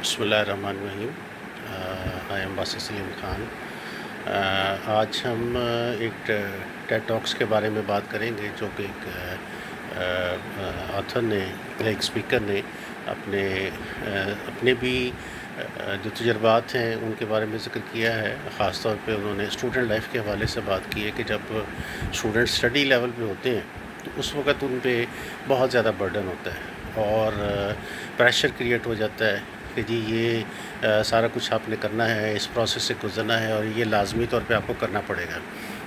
بسم اللہ الرحمن الرحیم۔ I am Basit Salim Khan. آج ہم ایک ٹیڈ ٹاکس کے بارے میں بات کریں گے، جو کہ ایک آتھر نے، ایک اسپیکر نے اپنے بھی جو تجربات ہیں ان کے بارے میں ذکر کیا ہے۔ خاص طور پہ انہوں نے اسٹوڈنٹ لائف کے حوالے سے بات کی ہے کہ جب اسٹوڈنٹ اسٹڈی لیول پہ ہوتے ہیں تو اس وقت ان پہ بہت زیادہ برڈن ہوتا ہے اور پریشر کریٹ ہو جاتا ہے کہ جی یہ سارا کچھ آپ نے کرنا ہے، اس پروسیس سے گزرنا ہے اور یہ لازمی طور پہ آپ کو کرنا پڑے گا،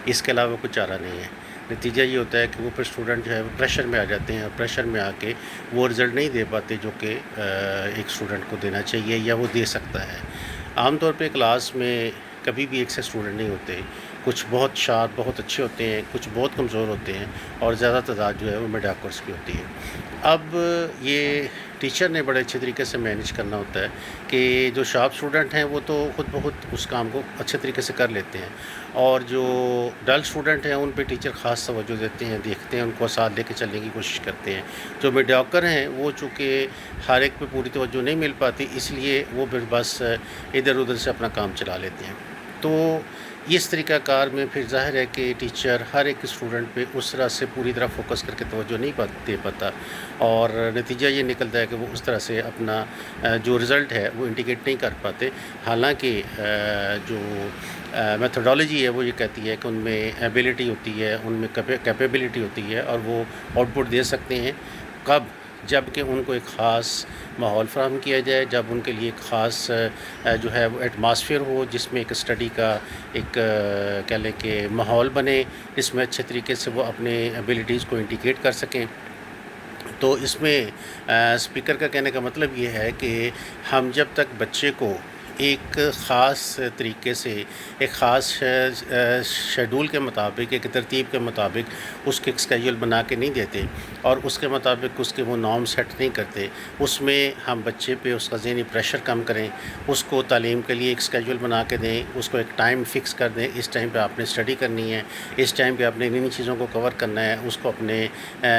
اس کے علاوہ کچھ چارہ نہیں ہے۔ نتیجہ یہ ہوتا ہے کہ وہ پھر اسٹوڈنٹ جو ہے وہ پریشر میں آ جاتے ہیں، اور پریشر میں آ کے وہ رزلٹ نہیں دے پاتے جو کہ ایک اسٹوڈنٹ کو دینا چاہیے یا وہ دے سکتا ہے۔ عام طور پہ کلاس میں کبھی بھی ایک سے اسٹوڈنٹ نہیں ہوتے، کچھ بہت شارپ، بہت اچھے ہوتے ہیں، کچھ بہت کمزور ہوتے ہیں، اور زیادہ تعداد جو ہے وہ مڈ آکورس کی ہوتی ہے۔ اب یہ ٹیچر نے بڑے اچھے طریقے سے مینیج کرنا ہوتا ہے کہ جو شارپ اسٹوڈنٹ ہیں وہ تو خود بخود اس کام کو اچھے طریقے سے کر لیتے ہیں، اور جو ڈل اسٹوڈنٹ ہیں ان پہ ٹیچر خاص توجہ دیتے ہیں، دیکھتے ہیں، ان کو ساتھ لے کے چلنے کی کوشش کرتے ہیں۔ جو میڈیوکر ہیں وہ چونکہ ہر ایک پہ پوری توجہ نہیں مل پاتی، اس لیے وہ پھر بس ادھر ادھر سے اپنا کام چلا لیتے ہیں۔ تو اس طریقہ کار میں پھر ظاہر ہے کہ ٹیچر ہر ایک اسٹوڈنٹ پہ اس طرح سے پوری طرح فوکس کر کے توجہ نہیں دے پاتا، اور نتیجہ یہ نکلتا ہے کہ وہ اس طرح سے اپنا جو رزلٹ ہے وہ انڈیکیٹ نہیں کر پاتے۔ حالانکہ جو میتھڈالوجی ہے وہ یہ کہتی ہے کہ ان میں ایبیلٹی ہوتی ہے، ان میں کیپیبلٹی ہوتی ہے، اور وہ آؤٹ پٹ دے سکتے ہیں۔ کب؟ جب کہ ان کو ایک خاص ماحول فراہم کیا جائے، جب ان کے لیے ایک خاص جو ہے وہ ایٹماسفیئر ہو، جس میں ایک اسٹڈی کا ایک کہہ لیں کہ ماحول بنے، جس میں اچھے طریقے سے وہ اپنے ایبیلٹیز کو انڈیکیٹ کر سکیں۔ تو اس میں اسپیکر کا کہنے کا مطلب یہ ہے کہ ہم جب تک بچے کو ایک خاص طریقے سے، ایک خاص شیڈول کے مطابق، ایک ترتیب کے مطابق اس کے ایک اسکیجول بنا کے نہیں دیتے، اور اس کے مطابق اس کے وہ نارم سیٹ نہیں کرتے، اس میں ہم بچے پہ اس کا ذہنی پریشر کم کریں، اس کو تعلیم کے لیے ایک اسکیجول بنا کے دیں، اس کو ایک ٹائم فکس کر دیں، اس ٹائم پہ آپ نے اسٹڈی کرنی ہے، اس ٹائم پہ آپ نے انہی چیزوں کو کور کرنا ہے، اس کو اپنے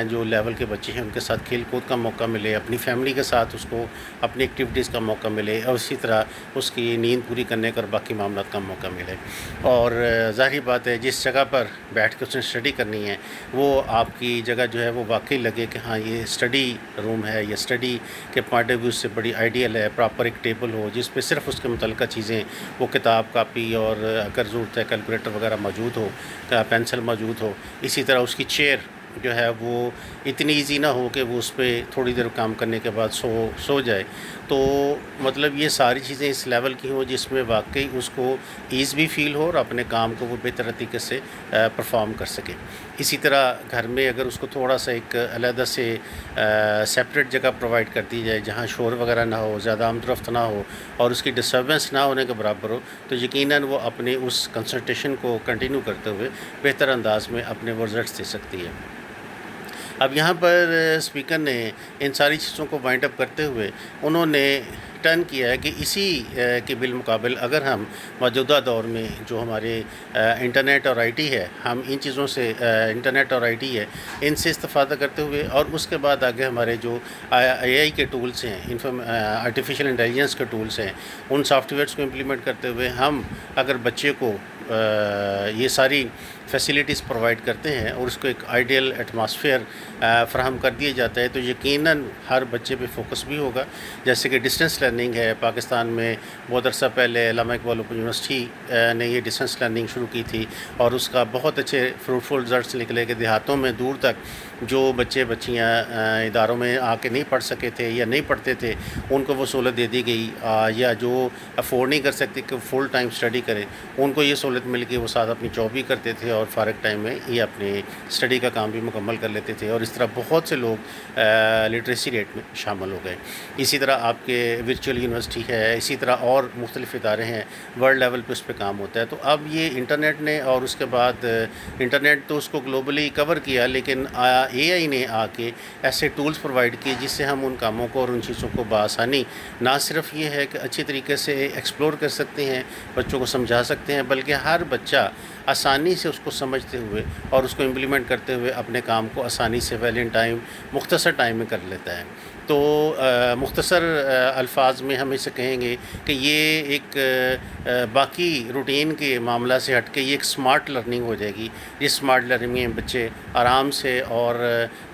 جو لیول کے بچے ہیں ان کے ساتھ کھیل کود کا موقع ملے، اپنی فیملی کے ساتھ اس کو اپنی ایکٹیویٹیز کا موقع ملے، اور اسی طرح اس کی نیند پوری کرنے کا اور باقی معاملات کا موقع ملے۔ اور ظاہری بات ہے جس جگہ پر بیٹھ کے اس نے اسٹڈی کرنی ہے وہ آپ کی جگہ جو ہے وہ واقعی لگے کہ ہاں یہ اسٹڈی روم ہے، یہ اسٹڈی کے پوائنٹ آف ویو سے بڑی آئیڈیل ہے، پراپر ایک ٹیبل ہو جس پہ صرف اس کے متعلقہ چیزیں، وہ کتاب، کاپی، اور اگر ضرورت ہے کیلکولیٹر وغیرہ موجود ہو، پینسل موجود ہو۔ اسی طرح اس کی چیئر جو ہے وہ اتنی ایزی نہ ہو کہ وہ اس پہ تھوڑی دیر کام کرنے کے بعد سو جائے۔ تو مطلب یہ ساری چیزیں اس لیول کی ہوں جس میں واقعی اس کو ایز بھی فیل ہو اور اپنے کام کو وہ بہتر طریقے سے پرفارم کر سکے۔ اسی طرح گھر میں اگر اس کو تھوڑا سا ایک علیحدہ سے سیپریٹ جگہ پرووائڈ کر دی جائے جہاں شور وغیرہ نہ ہو، زیادہ آمد و رفت نہ ہو، اور اس کی ڈسٹربنس نہ ہونے کے برابر ہو، تو یقیناً وہ اپنے اس کنسنٹریشن کو کنٹینیو کرتے ہوئے بہتر انداز میں اپنے رزلٹس دے سکتی ہے۔ اب یہاں پر اسپیکر نے ان ساری چیزوں کو وائنڈ اپ کرتے ہوئے انہوں نے ٹرن کیا ہے کہ اسی کے بالمقابل اگر ہم موجودہ دور میں جو ہمارے انٹرنیٹ اور آئی ٹی ہے، ہم ان چیزوں سے، انٹرنیٹ اور آئی ٹی ہے، ان سے استفادہ کرتے ہوئے، اور اس کے بعد آگے ہمارے جو اے آئی کے ٹولس ہیں، آرٹیفیشیل انٹیلیجنس کے ٹولس ہیں، ان سافٹ ویئرس کو امپلیمنٹ کرتے ہوئے ہم اگر بچے کو یہ ساری فیسیلیٹیز پرووائڈ کرتے ہیں اور اس کو ایک آئیڈیل ایٹماسفیئر فراہم کر دیا جاتا ہے، تو یقیناً ہر بچے پہ فوکس بھی ہوگا۔ جیسے کہ ڈسٹینس لرننگ ہے، پاکستان میں بہت عرصہ پہلے علامہ اقبال اوپن یونیورسٹی نے یہ ڈسٹینس لرننگ شروع کی تھی، اور اس کا بہت اچھے فروٹفل رزلٹس نکلے کہ دیہاتوں میں دور تک جو بچے بچیاں اداروں میں آ کے نہیں پڑھ سکے تھے یا نہیں پڑھتے تھے، ان کو وہ سہولت دے دی گئی، یا جو افورڈ نہیں کر سکتے کہ فل ٹائم اسٹڈی کریں، ان کو یہ سہولت مل گئی، وہ ساتھ اپنی جاب بھی کرتے تھے اور فارغ ٹائم میں یہ اپنے اسٹڈی کا کام بھی مکمل کر لیتے تھے، اور اس طرح بہت سے لوگ لٹریسی ریٹ میں شامل ہو گئے۔ اسی طرح آپ کے ورچوئل یونیورسٹی ہے، اسی طرح اور مختلف ادارے ہیں، ورلڈ لیول پہ اس پہ کام ہوتا ہے۔ تو اب یہ انٹرنیٹ نے، اور اس کے بعد انٹرنیٹ تو اس کو گلوبلی کور کیا، لیکن اے آئی نے آ کے ایسے ٹولز پرووائڈ کیے جس سے ہم ان کاموں کو اور ان چیزوں کو بآسانی نہ صرف یہ ہے کہ اچھی طریقے سے ایکسپلور کر سکتے ہیں، بچوں کو سمجھا سکتے ہیں، بلکہ ہر بچہ آسانی سے اس کو سمجھتے ہوئے اور اس کو امپلیمنٹ کرتے ہوئے اپنے کام کو آسانی سے ویل ان ٹائم، مختصر ٹائم میں کر لیتا ہے۔ تو مختصر الفاظ میں ہم اسے کہیں گے کہ یہ ایک باقی روٹین کے معاملہ سے ہٹ کے یہ ایک سمارٹ لرننگ ہو جائے گی. اس سمارٹ لرننگ میں بچے آرام سے اور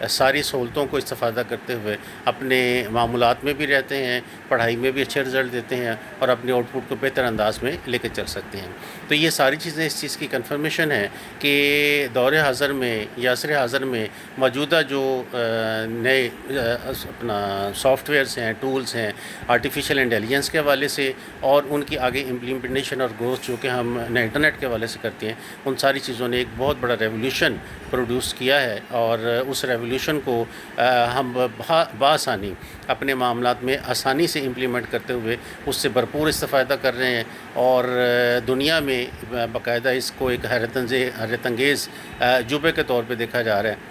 ساری سہولتوں کو استفادہ کرتے ہوئے اپنے معمولات میں بھی رہتے ہیں, پڑھائی میں بھی اچھے رزلٹ دیتے ہیں اور اپنے آؤٹ پٹ کو بہتر انداز میں لے کے چل سکتے ہیں. تو یہ ساری چیزیں اس چیز کی کنفرمیشن ہے کہ دور حاضر میں یا عصر حاضر میں موجودہ جو نئے اپنا سافٹ ویئرس ہیں, ٹولز ہیں آرٹیفیشیل انٹیلیجنس کے حوالے سے, اور ان کی آگے امپلیمنٹیشن اور گروتھ جو کہ ہم نے انٹرنیٹ کے حوالے سے کرتے ہیں, ان ساری چیزوں نے ایک بہت بڑا ریولیوشن پروڈیوس کیا ہے. اور اس ریولیوشن کو ہم بآسانی اپنے معاملات میں آسانی سے امپلیمنٹ کرتے ہوئے اس سے بھرپور استفادہ کر رہے ہیں, اور دنیا میں باقاعدہ اس کو ایک حیرت انگیز عجوبے کے طور پہ دیکھا جا رہا ہے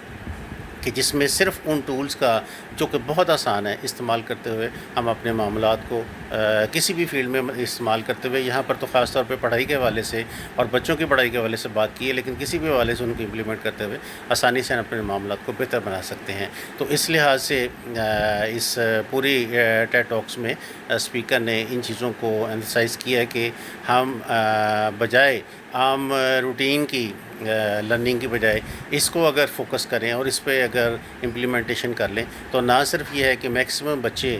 کہ جس میں صرف ان ٹولز کا جو کہ بہت آسان ہے استعمال کرتے ہوئے ہم اپنے معاملات کو کسی بھی فیلڈ میں استعمال کرتے ہوئے, یہاں پر تو خاص طور پہ پڑھائی کے حوالے سے اور بچوں کی پڑھائی کے حوالے سے بات کی ہے, لیکن کسی بھی حوالے سے ان کو امپلیمنٹ کرتے ہوئے آسانی سے ہم اپنے معاملات کو بہتر بنا سکتے ہیں. تو اس لحاظ سے اس پوری ٹیڈ ٹاکس میں اسپیکر نے ان چیزوں کو ایمفسائز کیا ہے کہ ہم بجائے عام روٹین کی لرننگ کی بجائے اس کو اگر فوکس کریں اور اس پہ اگر امپلیمنٹیشن کر لیں تو نہ صرف یہ ہے کہ میکسیمم بچے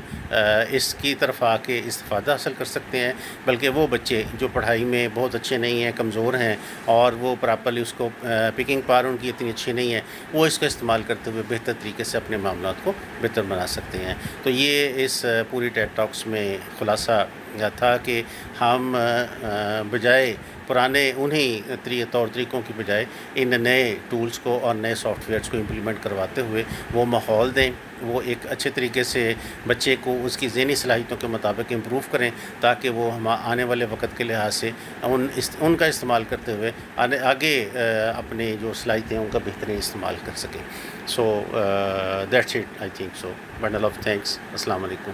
اس کی طرف آ کے استفادہ حاصل کر سکتے ہیں, بلکہ وہ بچے جو پڑھائی میں بہت اچھے نہیں ہیں, کمزور ہیں, اور وہ پراپرلی اس کو پکنگ پاور ان کی اتنی اچھی نہیں ہے, وہ اس کا استعمال کرتے ہوئے بہتر طریقے سے اپنے معاملات کو بہتر بنا سکتے ہیں. تو یہ اس پوری ٹیڈ ٹاکس میں خلاصہ تھا کہ ہم بجائے پرانے انہی طور طریقوں کی بجائے ان نئے ٹولز کو اور نئے سافٹ ویئرس کو امپلیمنٹ کرواتے ہوئے وہ ماحول دیں, وہ ایک اچھے طریقے سے بچے کو اس کی ذہنی صلاحیتوں کے مطابق امپروو کریں, تاکہ وہ ہم آنے والے وقت کے لحاظ سے ان کا استعمال کرتے ہوئے آگے اپنے جو صلاحیتیں ہیں ان کا بہترین استعمال کر سکیں. So that's it I think so. Bundle of thanks. السلام علیکم.